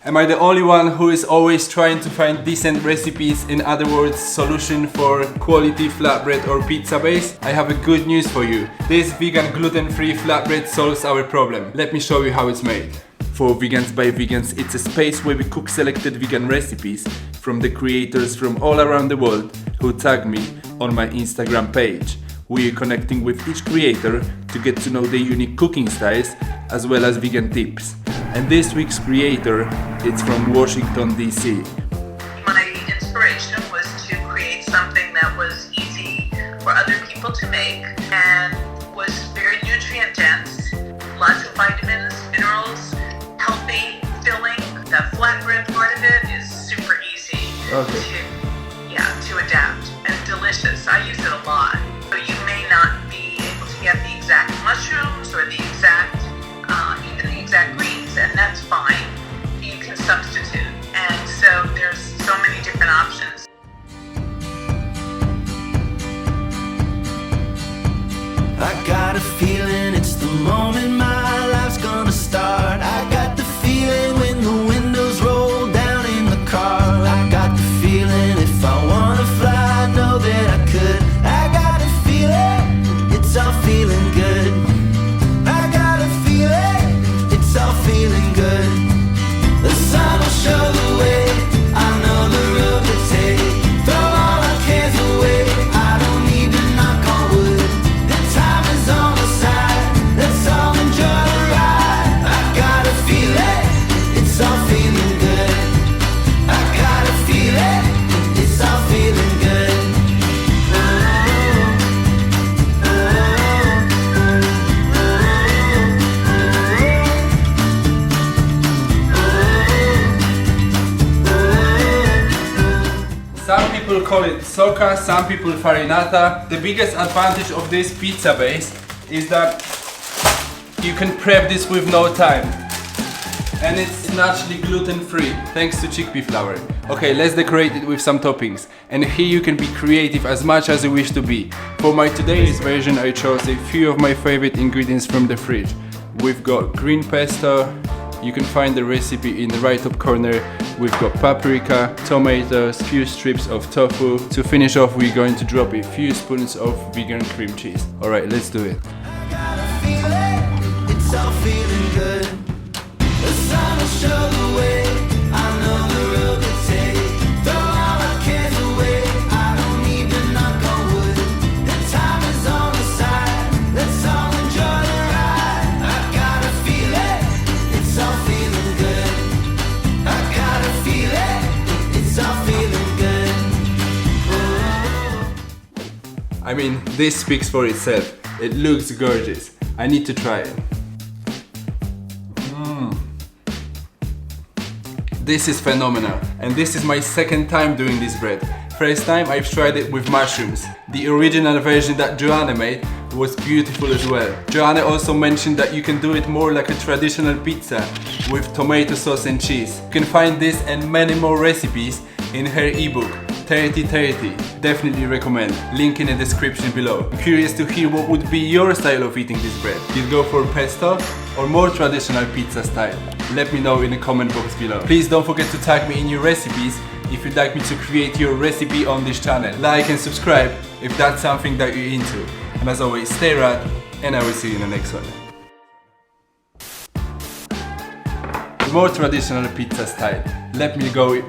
Am I the only one who is always trying to find decent recipes, in other words, solution for quality flatbread or pizza base? I have a good news for you. This vegan gluten-free flatbread solves our problem. Let me show you how it's made. For Vegans by Vegans, it's a space where we cook selected vegan recipes from the creators from all around the world who tag me on my Instagram page. We are connecting with each creator to get to know their unique cooking styles as well as vegan tips. And this week's creator, it's from Washington, D.C. My inspiration was to create something that was easy for other people to make and was very nutrient dense, lots of vitamins, minerals, healthy, filling. The flatbread part of it is super easy to adapt and delicious. I use it a lot. So you may not be able to get the exact mushrooms or the exact, even the exact greens, and that's fine. You can substitute. And so there's so many different options. I got a feeling it's the moment my life's gonna start. I got the feeling when the windows roll down in the car. I got the feeling if I wanna fly, I know that I could. I got a feeling, it's all feeling good. I got a feeling, it's all feeling good. The sun will show the way, I know the road to take. Throw all our cares away, I don't need to knock on wood. The time is on the side, let's all enjoy the ride. I got a feeling, it's all feeling good. I got a feeling, it's all feeling good. Some people call it soca, some people farinata. The biggest advantage of this pizza base is that you can prep this with no time. And it's naturally gluten-free, thanks to chickpea flour. Okay, let's decorate it with some toppings. And here you can be creative as much as you wish to be. For my today's version, I chose a few of my favorite ingredients from the fridge. We've got green pesto. You can find the recipe in the right top corner. We've got paprika, tomatoes, few strips of tofu. To finish off, we're going to drop a few spoons of vegan cream cheese. Alright, let's do it. I got a feeling, it's all feeling good. The sun will show the way, I know the road to take. Throw all our cares away, I don't need to knock on wood. The time is on the side, let's all enjoy the ride. I got a feeling, it's all feeling good. I got a feeling, it's all feeling good. Oh. I mean, this speaks for itself. It looks gorgeous. I need to try it. This is phenomenal, and this is my second time doing this bread. First time I've tried it with mushrooms. The original version that Joanna made was beautiful as well. Joanna also mentioned that you can do it more like a traditional pizza with tomato sauce and cheese. You can find this and many more recipes in her ebook 3030. Definitely recommend. Link in the description below. I'm curious to hear what would be your style of eating this bread. You'd go for pesto or more traditional pizza style? Let me know in the comment box below. Please don't forget to tag me in your recipes if you'd like me to create your recipe on this channel. Like and subscribe if that's something that you're into. And as always, stay rad, and I will see you in the next one. More traditional pizza style. Let me go